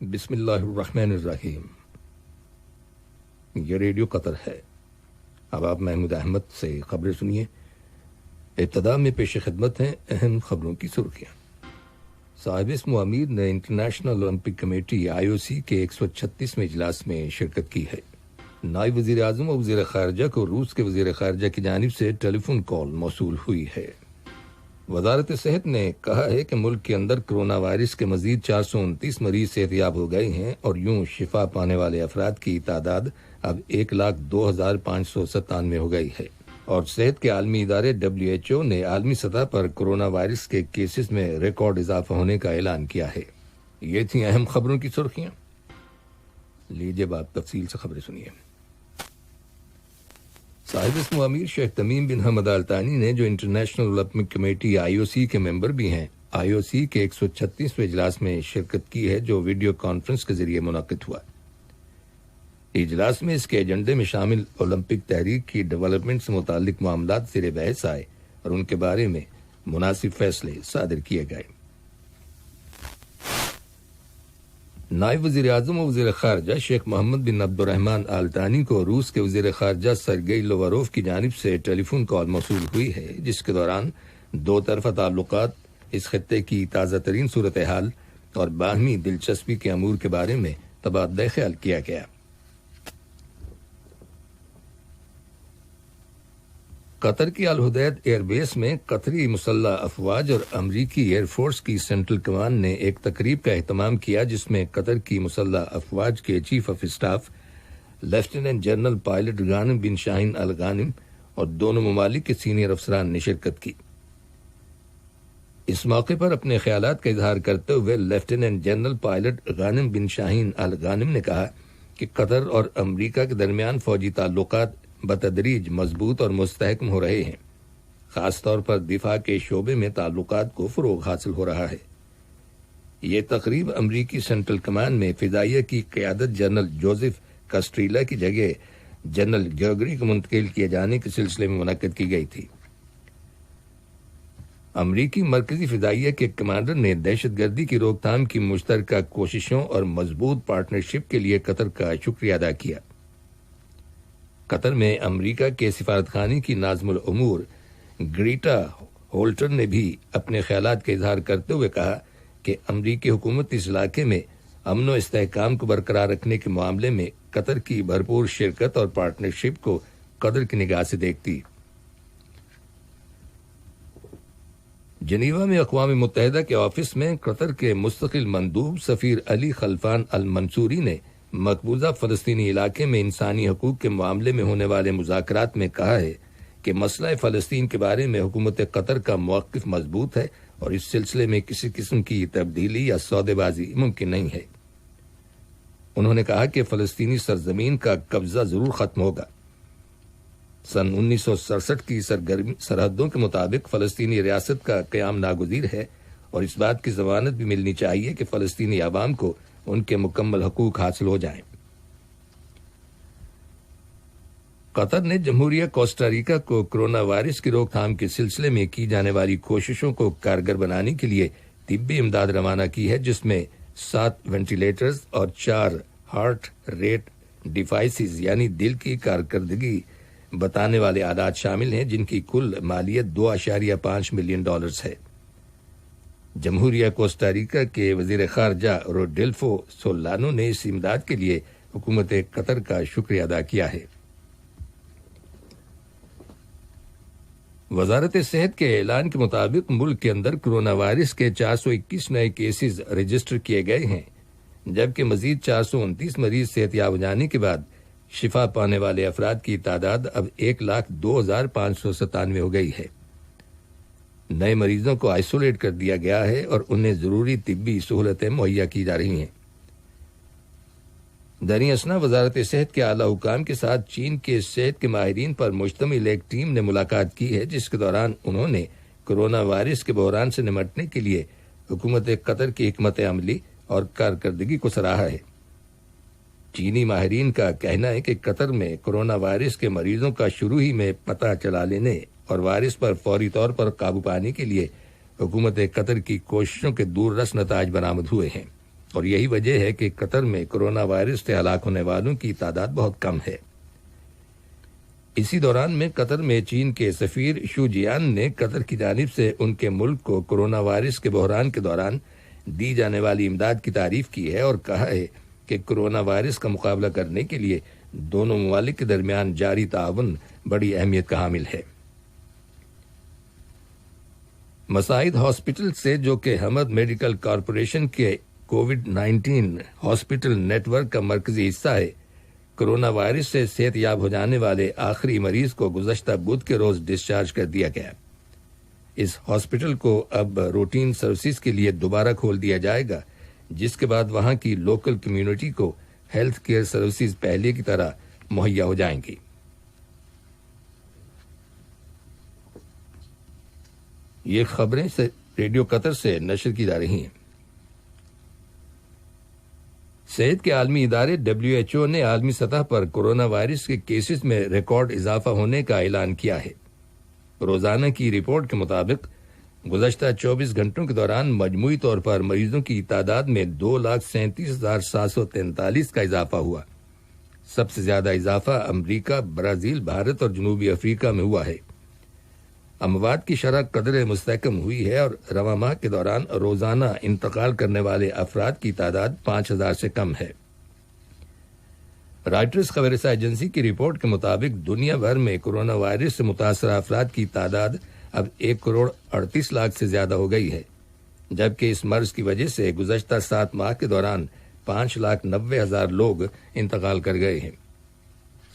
بسم اللہ الرحمن الرحیم۔ یہ ریڈیو قطر ہے۔ اب آپ محمود احمد سے خبریں سنیے۔ ابتدا میں پیش خدمت ہیں اہم خبروں کی سرخیاں۔ صاحب اسم امیر نے انٹرنیشنل اولمپک کمیٹی IOC کے 136ویں اجلاس میں شرکت کی ہے۔ نائب وزیر اعظم اور وزیر خارجہ کو روس کے وزیر خارجہ کی جانب سے ٹیلی فون کال موصول ہوئی ہے۔ وزارت صحت نے کہا ہے کہ ملک کے اندر کرونا وائرس کے مزید 429 مریض صحتیاب ہو گئے ہیں اور یوں شفا پانے والے افراد کی تعداد اب 1,02,597 ہو گئی ہے، اور صحت کے عالمی ادارے WHO نے عالمی سطح پر کرونا وائرس کے کیسز میں ریکارڈ اضافہ ہونے کا اعلان کیا ہے۔ یہ تھیں اہم خبروں کی سرخیاں۔ لیجیے بات تفصیل سے خبریں سنیے۔ صاحب اسم امیر شیخ تمیم بن حمد آل ثانی نے، جو انٹرنیشنل اولمپک کمیٹی IOC کے ممبر بھی ہیں، IOC کے 136ویں اجلاس میں شرکت کی ہے، جو ویڈیو کانفرنس کے ذریعے منعقد ہوا۔ اجلاس میں اس کے ایجنڈے میں شامل اولمپک تحریک کی ڈیولپمنٹ سے متعلق معاملات زیر بحث آئے اور ان کے بارے میں مناسب فیصلے صادر کیے گئے۔ نائب وزیر اعظم و وزیر خارجہ شیخ محمد بن عبد الرحمن آل ثانی کو روس کے وزیر خارجہ سرگئی لوواروف کی جانب سے ٹیلی فون کال موصول ہوئی ہے، جس کے دوران دو طرفہ تعلقات، اس خطے کی تازہ ترین صورتحال اور باہمی دلچسپی کے امور کے بارے میں تبادلہ خیال کیا گیا۔ قطر کی الہدید ایئر بیس میں قطری مسلح افواج اور امریکی ایئر فورس کی سینٹرل کمان نے ایک تقریب کا اہتمام کیا، جس میں قطر کی مسلح افواج کے chief of staff lieutenant general pilot Ghanim bin Shaheen Al Ghanim اور دونوں ممالک کے سینئر افسران نے شرکت کی۔ اس موقع پر اپنے خیالات کا اظہار کرتے ہوئے lieutenant general pilot Ghanim bin Shaheen الغانم نے کہا کہ قطر اور امریکہ کے درمیان فوجی تعلقات بتدریج مضبوط اور مستحکم ہو رہے ہیں، خاص طور پر دفاع کے شعبے میں تعلقات کو فروغ حاصل ہو رہا ہے۔ یہ تقریب امریکی سینٹرل کمان میں فضائیہ کی قیادت جنرل جوزف کسٹریلا کی جگہ جنرل گیوگری کو منتقل کیے جانے کے سلسلے میں منعقد کی گئی تھی۔ امریکی مرکزی فضائیہ کے کمانڈر نے دہشت گردی کی روک تھام کی مشترکہ کوششوں اور مضبوط پارٹنرشپ کے لیے قطر کا شکریہ ادا کیا۔ قطر میں امریکہ کے سفارت خانے کی ناظم الامور گریٹا ہولٹر نے بھی اپنے خیالات کا اظہار کرتے ہوئے کہا کہ امریکی حکومت اس علاقے میں امن و استحکام کو برقرار رکھنے کے معاملے میں قطر کی بھرپور شرکت اور پارٹنرشپ کو قدر کی نگاہ سے دیکھتی۔ جنیوا میں اقوام متحدہ کے آفس میں قطر کے مستقل مندوب سفیر علی خلفان المنصوری نے مقبوضہ فلسطینی علاقے میں انسانی حقوق کے معاملے میں ہونے والے مذاکرات میں کہا ہے کہ مسئلہ فلسطین کے بارے میں حکومت قطر کا موقف مضبوط ہے اور اس سلسلے میں کسی قسم کی تبدیلی یا سودے بازی ممکن نہیں ہے۔ انہوں نے کہا کہ فلسطینی سرزمین کا قبضہ ضرور ختم ہوگا۔ سن 1967 کی سرحدوں کے مطابق فلسطینی ریاست کا قیام ناگزیر ہے اور اس بات کی ضمانت بھی ملنی چاہیے کہ فلسطینی عوام کو ان کے مکمل حقوق حاصل ہو جائیں۔ قطر نے جمہوریہ کوسٹاریکا کو کرونا وائرس کی روک تھام کے سلسلے میں کی جانے والی کوششوں کو کارگر بنانے کے لیے طبی امداد روانہ کی ہے، جس میں 7 وینٹیلیٹرز اور 4 ہارٹ ریٹ ڈیوائسز یعنی دل کی کارکردگی بتانے والے آلات شامل ہیں، جن کی کل مالیت $2.5 ملین ہے۔ جمہوریہ کوسٹاریکا کے وزیر خارجہ روڈیلفو سولانو نے اس امداد کے لیے حکومت قطر کا شکریہ ادا کیا ہے۔ وزارت صحت کے اعلان کے مطابق ملک کے اندر کرونا وائرس کے 421 نئے کیسز رجسٹر کیے گئے ہیں، جبکہ مزید 429 مریض صحتیاب ہو جانے کے بعد شفا پانے والے افراد کی تعداد اب 1,02,597 ہو گئی ہے۔ نئے مریضوں کو آئسولیٹ کر دیا گیا ہے اور انہیں ضروری طبی سہولتیں مہیا کی جا رہی ہیں۔ دریں اثنا وزارت صحت کے اعلیٰ حکام کے ساتھ چین کے صحت کے ماہرین پر مشتمل ایک ٹیم نے ملاقات کی ہے، جس کے دوران انہوں نے کرونا وائرس کے بحران سے نمٹنے کے لیے حکومت قطر کی حکمت عملی اور کارکردگی کو سراہا ہے۔ چینی ماہرین کا کہنا ہے کہ قطر میں کرونا وائرس کے مریضوں کا شروع ہی میں پتہ چلا لینے اور وائرس پر فوری طور پر قابو پانے کے لیے حکومت قطر کی کوششوں کے دور رس نتائج برآمد ہوئے ہیں اور یہی وجہ ہے کہ قطر میں کورونا وائرس سے ہلاک ہونے والوں کی تعداد بہت کم ہے۔ اسی دوران میں قطر میں چین کے سفیر شو جیان نے قطر کی جانب سے ان کے ملک کو کورونا وائرس کے بحران کے دوران دی جانے والی امداد کی تعریف کی ہے اور کہا ہے کہ کورونا وائرس کا مقابلہ کرنے کے لیے دونوں ممالک کے درمیان جاری تعاون بڑی اہمیت کا حامل ہے۔ مساعد ہاسپٹل سے، جو کہ حمد میڈیکل کارپوریشن کے کووڈ-19 ہاسپٹل نیٹ ورک کا مرکزی حصہ ہے، کورونا وائرس سے صحت یاب ہو جانے والے آخری مریض کو گزشتہ بدھ کے روز ڈسچارج کر دیا گیا۔ اس ہاسپٹل کو اب روٹین سروسز کے لیے دوبارہ کھول دیا جائے گا، جس کے بعد وہاں کی لوکل کمیونٹی کو ہیلتھ کیئر سروسز پہلے کی طرح مہیا ہو جائیں گی۔ یہ خبریں ریڈیو قطر سے نشر کی جا رہی ہیں۔ صحت کے عالمی ادارے WHO نے عالمی سطح پر کورونا وائرس کے کیسز میں ریکارڈ اضافہ ہونے کا اعلان کیا ہے۔ روزانہ کی رپورٹ کے مطابق گزشتہ 24 گھنٹوں کے دوران مجموعی طور پر مریضوں کی تعداد میں 2,37,743 کا اضافہ ہوا۔ سب سے زیادہ اضافہ امریکہ، برازیل، بھارت اور جنوبی افریقہ میں ہوا ہے۔ اموات کی شرح قدر مستحکم ہوئی ہے اور رواں ماہ کے دوران روزانہ انتقال کرنے والے افراد کی تعداد 5,000 سے کم ہے۔ رائٹرز خبر رساں ایجنسی کی رپورٹ کے مطابق دنیا بھر میں کورونا وائرس سے متاثرہ افراد کی تعداد اب 1,38,00,000 سے زیادہ ہو گئی ہے، جبکہ اس مرض کی وجہ سے گزشتہ 7 ماہ کے دوران 5,90,000 لوگ انتقال کر گئے ہیں۔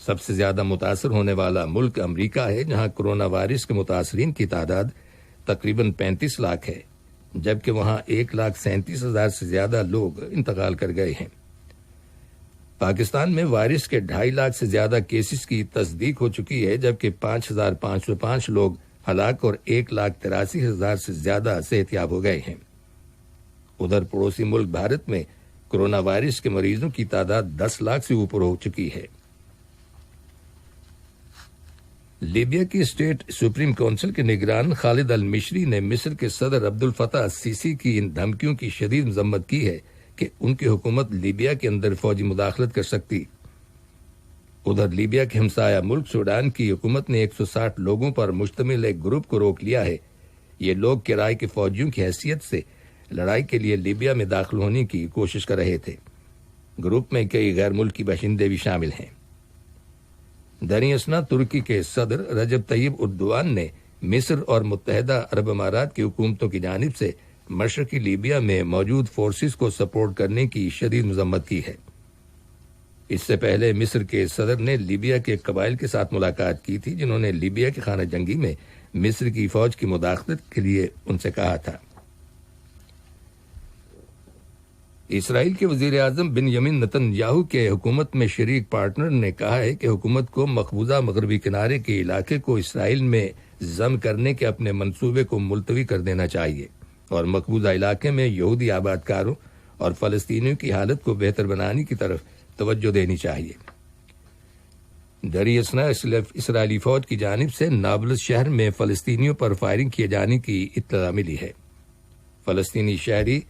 سب سے زیادہ متاثر ہونے والا ملک امریکہ ہے، جہاں کورونا وائرس کے متاثرین کی تعداد تقریباً 35 لاکھ ہے، جبکہ وہاں 1,37,000 سے زیادہ لوگ انتقال کر گئے ہیں۔ پاکستان میں وائرس کے 2.5 لاکھ سے زیادہ کیسز کی تصدیق ہو چکی ہے، جبکہ 5,505 لوگ ہلاک اور 1,83,000 سے زیادہ صحت یاب ہو گئے ہیں۔ ادھر پڑوسی ملک بھارت میں کورونا وائرس کے مریضوں کی تعداد 10 لاکھ سے اوپر ہو چکی ہے۔ لیبیا کی اسٹیٹ سپریم کونسل کے نگران خالد المشری نے مصر کے صدر عبد الفتاح السیسی کی ان دھمکیوں کی شدید مذمت کی ہے کہ ان کی حکومت لیبیا کے اندر فوجی مداخلت کر سکتی۔ ادھر لیبیا کے ہمسایہ ملک سوڈان کی حکومت نے 160 لوگوں پر مشتمل ایک گروپ کو روک لیا ہے۔ یہ لوگ کرائے کے فوجیوں کی حیثیت سے لڑائی کے لیے لیبیا میں داخل ہونے کی کوشش کر رہے تھے۔ گروپ میں کئی غیر ملکی باشندے بھی شامل ہیں۔ دریں اثنا ترکی کے صدر رجب طیب اردوان نے مصر اور متحدہ عرب امارات کی حکومتوں کی جانب سے مشرقی لیبیا میں موجود فورسز کو سپورٹ کرنے کی شدید مذمت کی ہے۔ اس سے پہلے مصر کے صدر نے لیبیا کے قبائل کے ساتھ ملاقات کی تھی، جنہوں نے لیبیا کی خانہ جنگی میں مصر کی فوج کی مداخلت کے لیے ان سے کہا تھا۔ اسرائیل کے وزیر اعظم بنیامین نتن یاہو کے حکومت میں شریک پارٹنر نے کہا ہے کہ حکومت کو مقبوضہ مغربی کنارے کے علاقے کو اسرائیل میں ضم کرنے کے اپنے منصوبے کو ملتوی کر دینا چاہیے اور مقبوضہ علاقے میں یہودی آباد کاروں اور فلسطینیوں کی حالت کو بہتر بنانے کی طرف توجہ دینی چاہیے۔ دریں اثنا اسرائیلی فوج کی جانب سے نابلس شہر میں فلسطینیوں پر فائرنگ کیے جانے کی اطلاع ملی ہے۔ فلسطینی شہری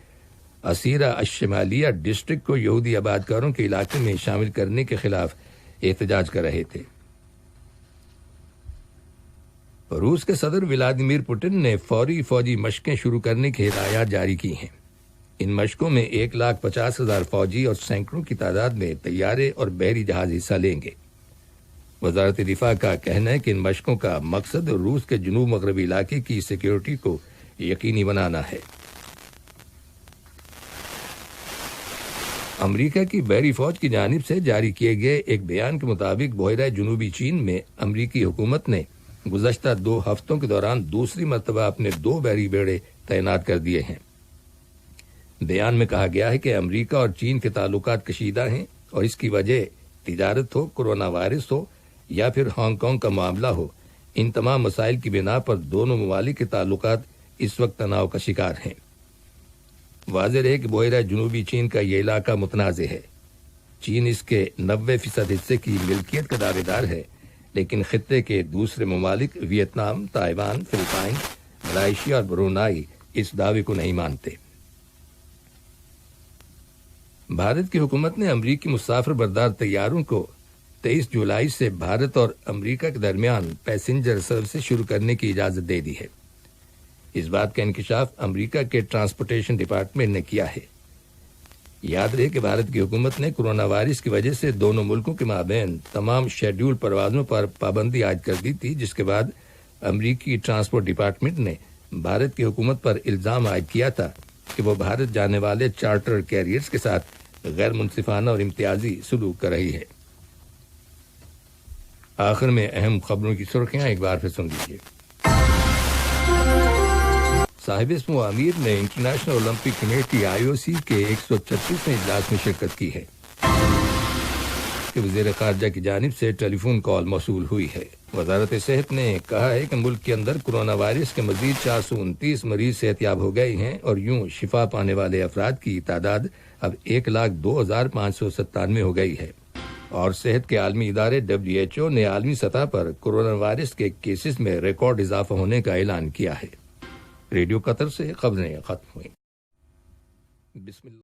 اسیرہ الشمالیہ ڈسٹرکٹ کو یہودی آبادکاروں کے علاقے میں شامل کرنے کے خلاف احتجاج کر رہے تھے۔ روس کے صدر ولادیمیر پوٹن نے فوری فوجی مشقیں شروع کرنے کی ہدایات جاری کی ہیں۔ ان مشقوں میں 1,50,000 فوجی اور سینکڑوں کی تعداد میں طیارے اور بحری جہاز حصہ لیں گے۔ وزارت دفاع کا کہنا ہے کہ ان مشقوں کا مقصد روس کے جنوب مغربی علاقے کی سیکیورٹی کو یقینی بنانا ہے۔ امریکہ کی بحری فوج کی جانب سے جاری کیے گئے ایک بیان کے مطابق بحیرہ جنوبی چین میں امریکی حکومت نے گزشتہ 2 ہفتوں کے دوران دوسری مرتبہ اپنے 2 بحری بیڑے تعینات کر دیے ہیں۔ بیان میں کہا گیا ہے کہ امریکہ اور چین کے تعلقات کشیدہ ہیں اور اس کی وجہ تجارت ہو، کورونا وائرس ہو یا پھر ہانگ کانگ کا معاملہ ہو، ان تمام مسائل کی بنا پر دونوں ممالک کے تعلقات اس وقت تناؤ کا شکار ہیں۔ واضح ہے کہ بحیرہ جنوبی چین کا یہ علاقہ متنازع ہے۔ چین اس کے 90% حصے کی ملکیت کا دعوے دار ہے، لیکن خطے کے دوسرے ممالک ویتنام، تائیوان، فلپائن، ملائیشیا اور برونائی اس دعوے کو نہیں مانتے۔ بھارت کی حکومت نے امریکی مسافر بردار طیاروں کو 23 جولائی سے بھارت اور امریکہ کے درمیان پیسنجر سروسز شروع کرنے کی اجازت دے دی ہے۔ اس بات کا انکشاف امریکہ کے ٹرانسپورٹیشن ڈپارٹمنٹ نے کیا ہے۔ یاد رہے کہ بھارت کی حکومت نے کورونا وائرس کی وجہ سے دونوں ملکوں کے مابین تمام شیڈول پروازوں پر پابندی عائد کر دی تھی، جس کے بعد امریکی ٹرانسپورٹ ڈپارٹمنٹ نے بھارت کی حکومت پر الزام عائد کیا تھا کہ وہ بھارت جانے والے چارٹر کیریئرز کے ساتھ غیر منصفانہ اور امتیازی سلوک کر رہی ہے۔ آخر میں اہم خبروں کی سرخیاں ایک بار پھر سن لیجیے۔ صاحب اسم امیر نے انٹرنیشنل اولمپک کمیٹی IOC کے 136ویں اجلاس میں شرکت کی ہے کہ وزیر خارجہ کی جانب سے ٹیلی فون کال موصول ہوئی ہے۔ وزارت صحت نے کہا ہے کہ ملک کے اندر کورونا وائرس کے مزید 429 مریض صحت یاب ہو گئے ہیں اور یوں شفا پانے والے افراد کی تعداد اب 1,02,597 ہو گئی ہے، اور صحت کے عالمی ادارے WHO نے عالمی سطح پر کورونا وائرس کے کیسز میں ریکارڈ اضافہ ہونے کا اعلان کیا ہے۔ ریڈیو قطر سے خبریں ختم ہوئیں۔ بسم اللہ۔